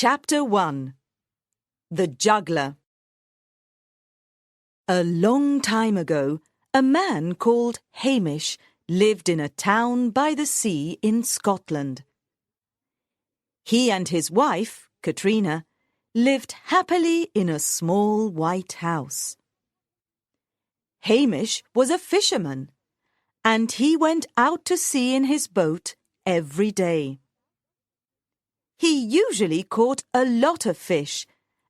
Chapter 1. The Juggler. A long time ago, a man called Hamish lived in a town by the sea in Scotland. He and his wife, Katrina, lived happily in a small white house. Hamish was a fisherman, and he went out to sea in his boat every day. He usually caught a lot of fish,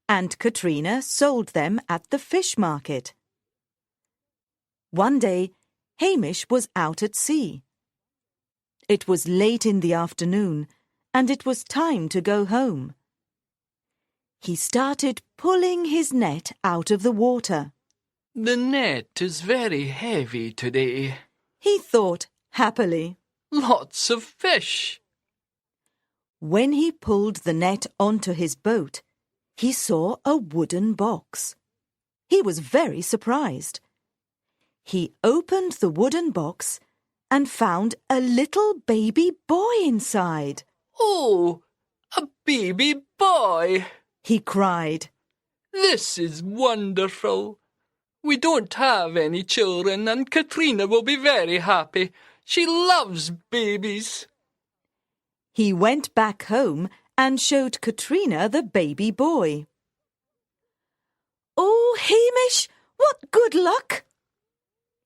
and Katrina sold them at the fish market. One day, Hamish was out at sea. It was late in the afternoon, and it was time to go home. He started pulling his net out of the water. The net is very heavy today, he thought happily. Lots of fish. When he pulled the net onto his boat, he saw a wooden box. He was very surprised. He opened the wooden box and found a little baby boy inside. Oh, a baby boy! He cried. This is wonderful. We don't have any children, and Katrina will be very happy. She loves babies. He went back home and showed Katrina the baby boy. "Oh, Hamish, what good luck!"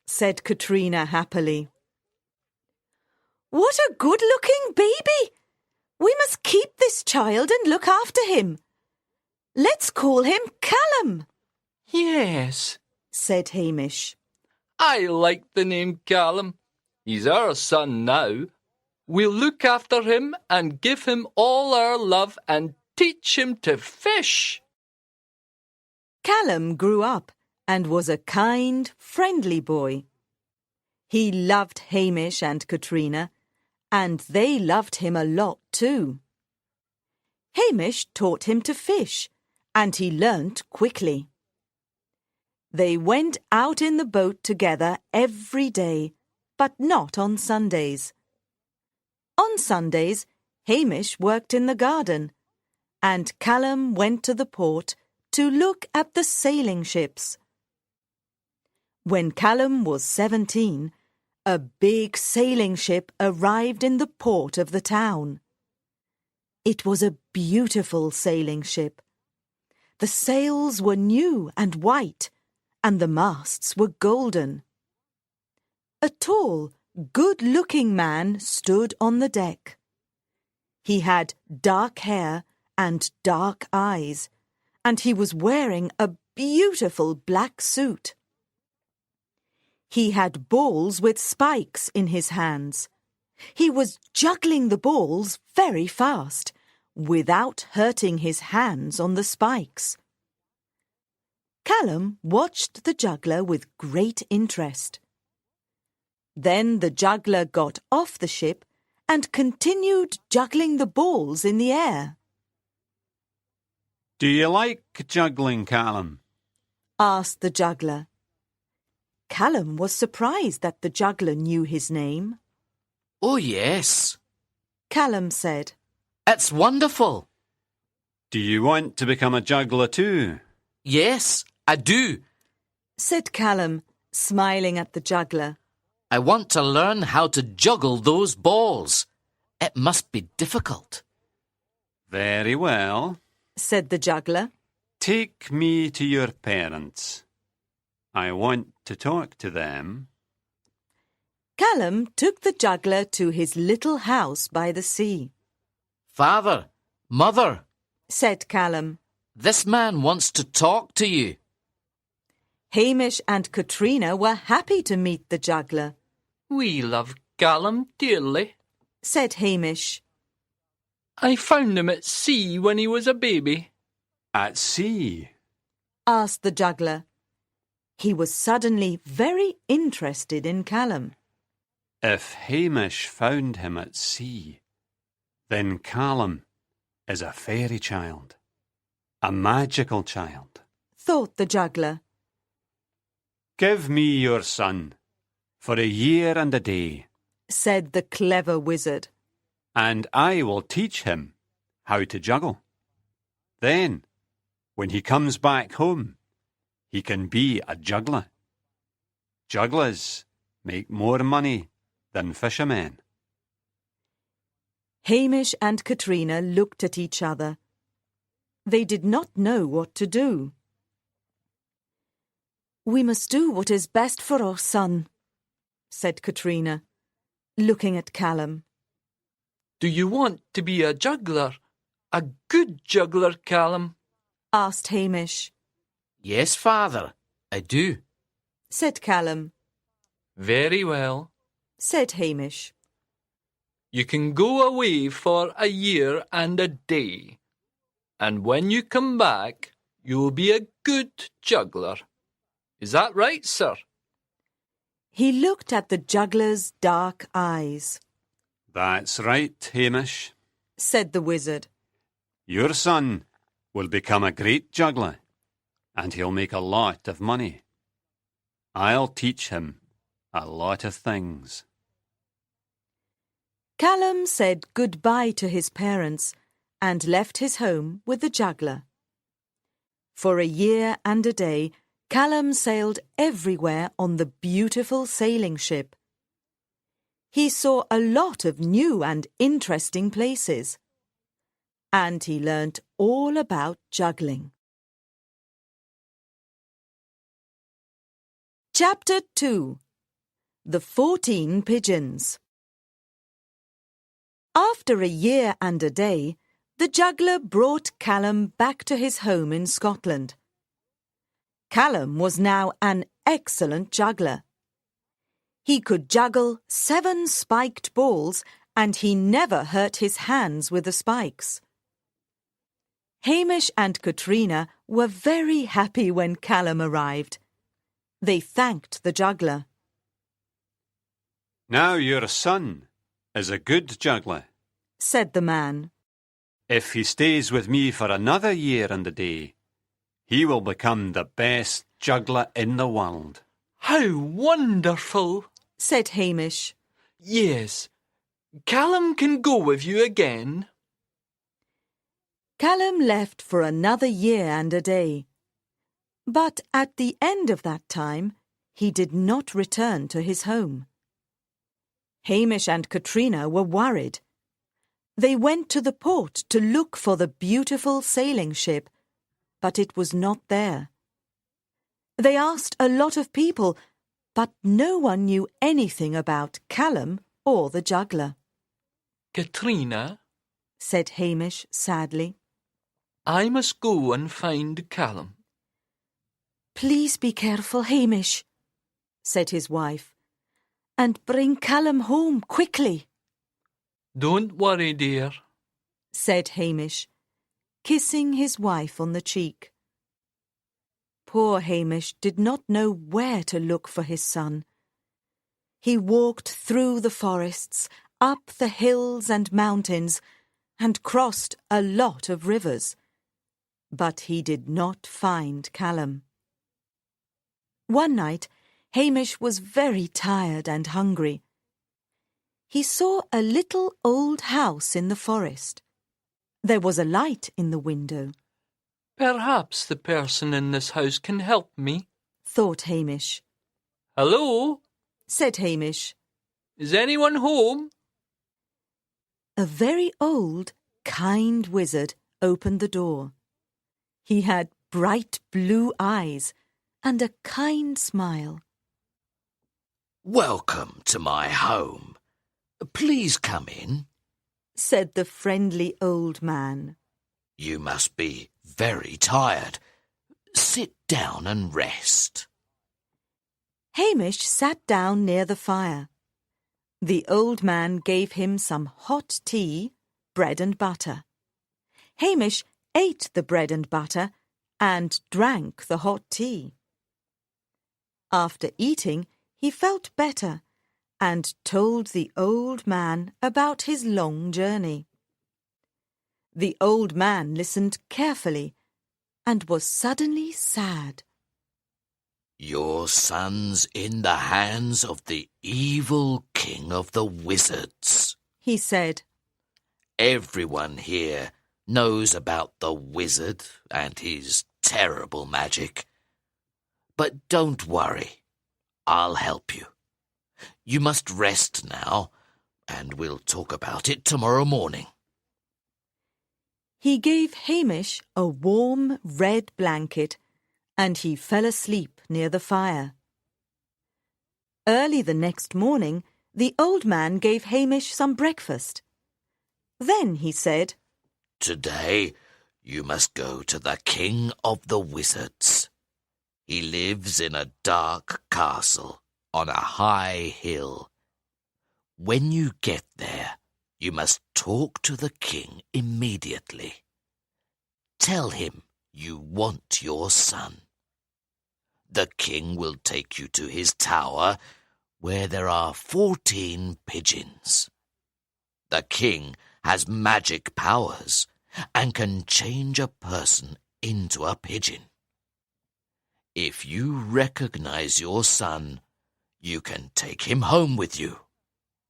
said Katrina happily. "What a good-looking baby! We must keep this child and look after him. Let's call him Calum." Yes, said Hamish. I like the name Calum. He's our son now. We'll look after him and give him all our love and teach him to fish. Calum grew up and was a kind, friendly boy. He loved Hamish and Katrina, and they loved him a lot too. Hamish taught him to fish, and he learnt quickly. They went out in the boat together every day, but not on Sundays. On Sundays, Hamish worked in the garden, and Calum went to the port to look at the sailing ships. When Calum was 17, a big sailing ship arrived in the port of the town. It was a beautiful sailing ship. The sails were new and white, and the masts were golden. A tall, good-looking man stood on the deck. He had dark hair and dark eyes, and he was wearing a beautiful black suit. He had balls with spikes in his hands. He was juggling the balls very fast, without hurting his hands on the spikes. Calum watched the juggler with great interest. Then the juggler got off the ship and continued juggling the balls in the air. "Do you like juggling, Calum?" asked the juggler. Calum was surprised that the juggler knew his name. "Oh, yes," Calum said. "It's wonderful." "Do you want to become a juggler too?" "Yes, I do," said Calum, smiling at the juggler. "I want to learn how to juggle those balls. It must be difficult." "Very well," said the juggler. "Take me to your parents. I want to talk to them." Calum took the juggler to his little house by the sea. "Father, Mother," said Calum. "this man wants to talk to you." Hamish and Katrina were happy to meet the juggler. We love Calum dearly, said Hamish. I found him at sea when he was a baby. "At sea?" asked the juggler. He was suddenly very interested in Calum. If Hamish found him at sea, then Calum is a fairy child, a magical child, thought the juggler. "Give me your son for a year and a day," said the clever wizard. "and I will teach him how to juggle." Then, when he comes back home, he can be a juggler. Jugglers make more money than fishermen. Hamish and Katrina looked at each other. They did not know what to do. "We must do what is best for our son," said Katrina, looking at Calum. Do you want to be a juggler? A good juggler, Calum? Asked Hamish. Yes, father, I do. Said Calum. Very well. Said Hamish. You can go away for a year and a day, and when you come back, you'll be a good juggler. Is that right, sir? He looked at the juggler's dark eyes. That's right, Hamish. Said the wizard. Your son will become a great juggler, and he'll make a lot of money. I'll teach him a lot of things. Calum said goodbye to his parents and left his home with the juggler. For a year and a day, Calum sailed everywhere on the beautiful sailing ship. He saw a lot of new and interesting places, and he learnt all about juggling. Chapter 2. The 14 Pigeons. After a year and a day, the juggler brought Calum back to his home in Scotland. Calum was now an excellent juggler. He could juggle 7 spiked balls, and he never hurt his hands with the spikes. Hamish and Katrina were very happy when Calum arrived. They thanked the juggler. Now your son is a good juggler, said the man. If he stays with me for another year and a day, he will become the best juggler in the world. How wonderful, said Hamish. Yes, Calum can go with you again. Calum left for another year and a day. But at the end of that time, he did not return to his home. Hamish and Katrina were worried. They went to the port to look for the beautiful sailing ship, but it was not there. They asked a lot of people, but no one knew anything about Calum or the juggler. Katrina, said Hamish sadly, I must go and find Calum. Please be careful, Hamish, said his wife, and bring Calum home quickly. Don't worry, dear, said Hamish, kissing his wife on the cheek. Poor Hamish did not know where to look for his son. He walked through the forests, up the hills and mountains, and crossed a lot of rivers. But he did not find Calum. One night, Hamish was very tired and hungry. He saw a little old house in the forest. There was a light in the window. Perhaps the person in this house can help me, thought Hamish. Hello, said Hamish. Is anyone home? A very old, kind wizard opened the door. He had bright blue eyes and a kind smile. Welcome to my home. Please come in, said the friendly old man. You must be very tired. Sit down and rest. Hamish sat down near the fire. The old man gave him some hot tea, bread and butter. Hamish ate the bread and butter and drank the hot tea. After eating, he felt better and told the old man about his long journey. The old man listened carefully and was suddenly sad. Your son's in the hands of the evil king of the wizards, he said. Everyone here knows about the wizard and his terrible magic. But don't worry, I'll help you. You must rest now, and we'll talk about it tomorrow morning. He gave Hamish a warm red blanket, and he fell asleep near the fire. Early the next morning, the old man gave Hamish some breakfast. Then he said, Today you must go to the king of the wizards. He lives in a dark castle on a high hill. When you get there, you must talk to the king immediately. Tell him you want your son. The king will take you to his tower, where there are 14 pigeons. The king has magic powers and can change a person into a pigeon. If you recognize your son, you can take him home with you.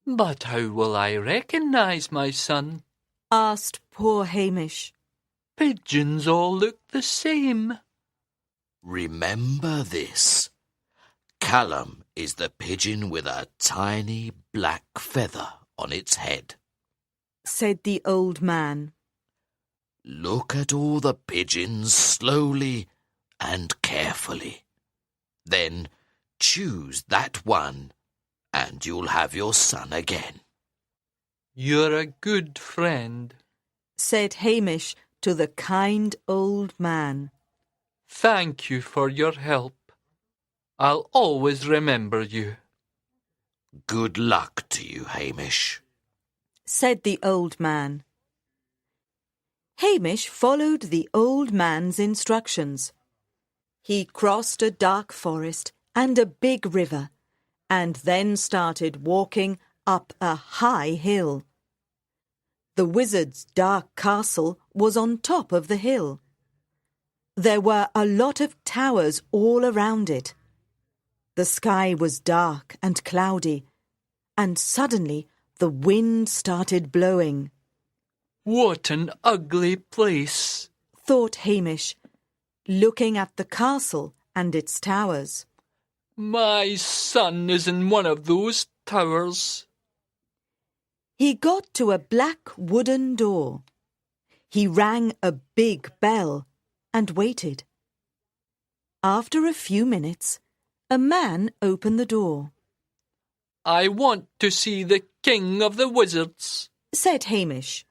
But how will I recognize my son? asked poor Hamish. Pigeons all look the same. Remember this. Calum is the pigeon with a tiny black feather on its head, said the old man. Look at all the pigeons slowly and carefully. Then choose that one, and you'll have your son again. You're a good friend, said Hamish to the kind old man. Thank you for your help. I'll always remember you. Good luck to you, Hamish, said the old man. Hamish followed the old man's instructions. He crossed a dark forest and a big river, and then started walking up a high hill. The wizard's dark castle was on top of the hill. There were a lot of towers all around it. The sky was dark and cloudy, and suddenly the wind started blowing. What an ugly place, thought Hamish, looking at the castle and its towers. My son is in one of those towers. He got to a black wooden door. He rang a big bell and waited. After a few minutes, a man opened the door. I want to see the king of the wizards, said Hamish.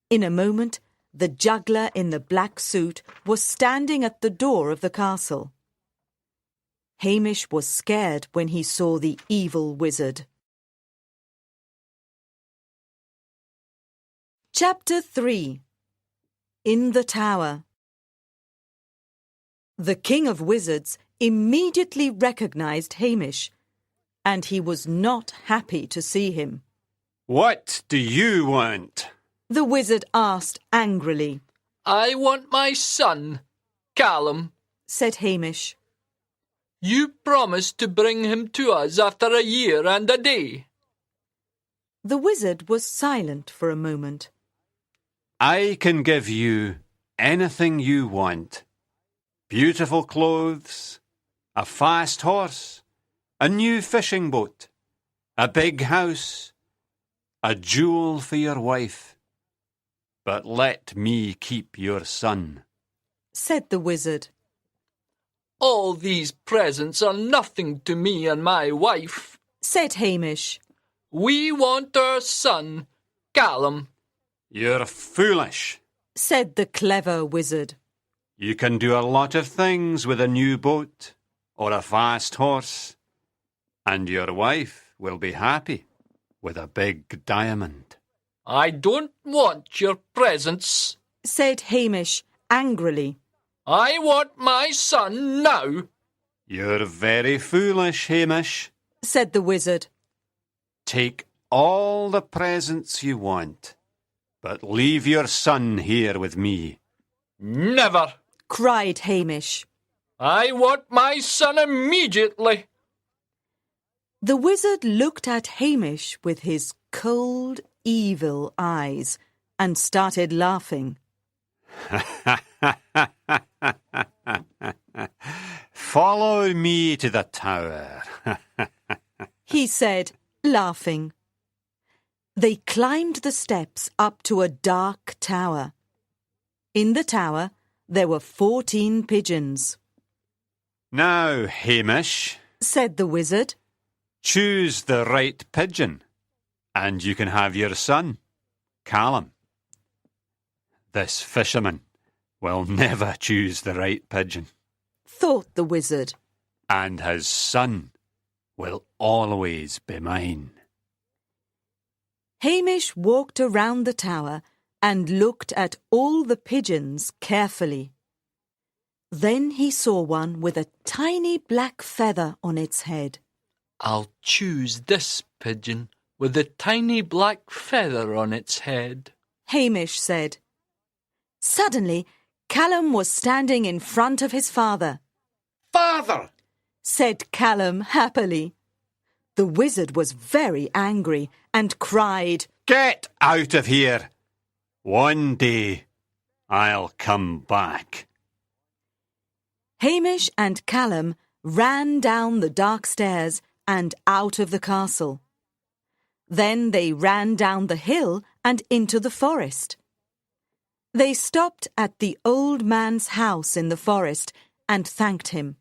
In a moment, the juggler in the black suit was standing at the door of the castle. Hamish was scared when he saw the evil wizard. Chapter 3. In the Tower. The King of Wizards immediately recognized Hamish, and he was not happy to see him. What do you want? The wizard asked angrily. I want my son, Calum, said Hamish. You promised to bring him to us after a year and a day. The wizard was silent for a moment. I can give you anything you want. Beautiful clothes, a fast horse, a new fishing boat, a big house, a jewel for your wife. But let me keep your son, said the wizard. All these presents are nothing to me and my wife, said Hamish. We want our son, Calum. You're foolish, said the clever wizard. You can do a lot of things with a new boat or a fast horse, and your wife will be happy with a big diamond. I don't want your presents, said Hamish angrily. I want my son now. You're very foolish, Hamish, said the wizard. Take all the presents you want, but leave your son here with me. Never, cried Hamish. I want my son immediately. The wizard looked at Hamish with his cold, evil eyes and started laughing. Follow me to the tower. He said, laughing. They climbed the steps up to a dark tower. In the tower, there were 14 pigeons. Now, Hamish, Said the wizard. choose the right pigeon, and you can have your son, Calum. This fisherman will never choose the right pigeon, Thought the wizard. and his son will always be mine. Hamish walked around the tower and looked at all the pigeons carefully. Then he saw one with a tiny black feather on its head. I'll choose this pigeon with a tiny black feather on its head. Hamish said. Suddenly, Calum was standing in front of his father. Father! Said Calum happily. The wizard was very angry and cried, Get out of here! One day I'll come back. Hamish and Calum ran down the dark stairs and out of the castle. Then they ran down the hill and into the forest. They stopped at the old man's house in the forest and thanked him.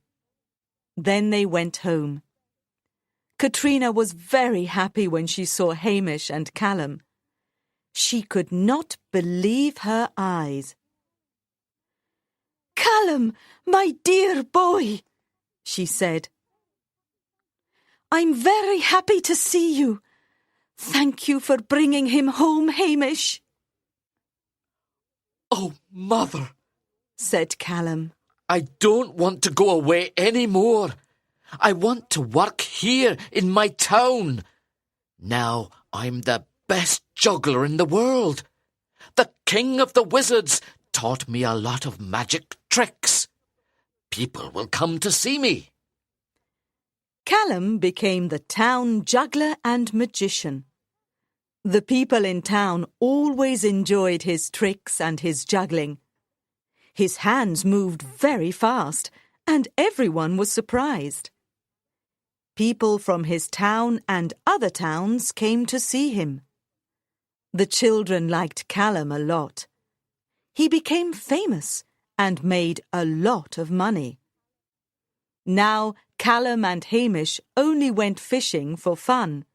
Then they went home. Katrina was very happy when she saw Hamish and Calum. She could not believe her eyes. Calum, my dear boy, she said. I'm very happy to see you. Thank you for bringing him home, Hamish. Oh, Mother, Said Calum. I don't want to go away any more. I want to work here in my town. Now I'm the best juggler in the world. The king of the wizards taught me a lot of magic tricks. People will come to see me. Calum became the town juggler and magician. The people in town always enjoyed his tricks and his juggling. His hands moved very fast, and everyone was surprised. People from his town and other towns came to see him. The children liked Calum a lot. He became famous and made a lot of money. Now Calum and Hamish only went fishing for fun.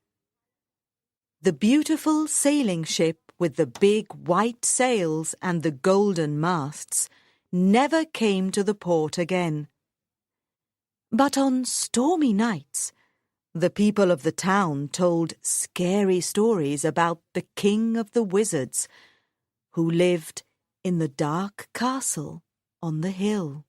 The beautiful sailing ship with the big white sails and the golden masts never came to the port again. But on stormy nights, the people of the town told scary stories about the king of the wizards, who lived in the dark castle on the hill.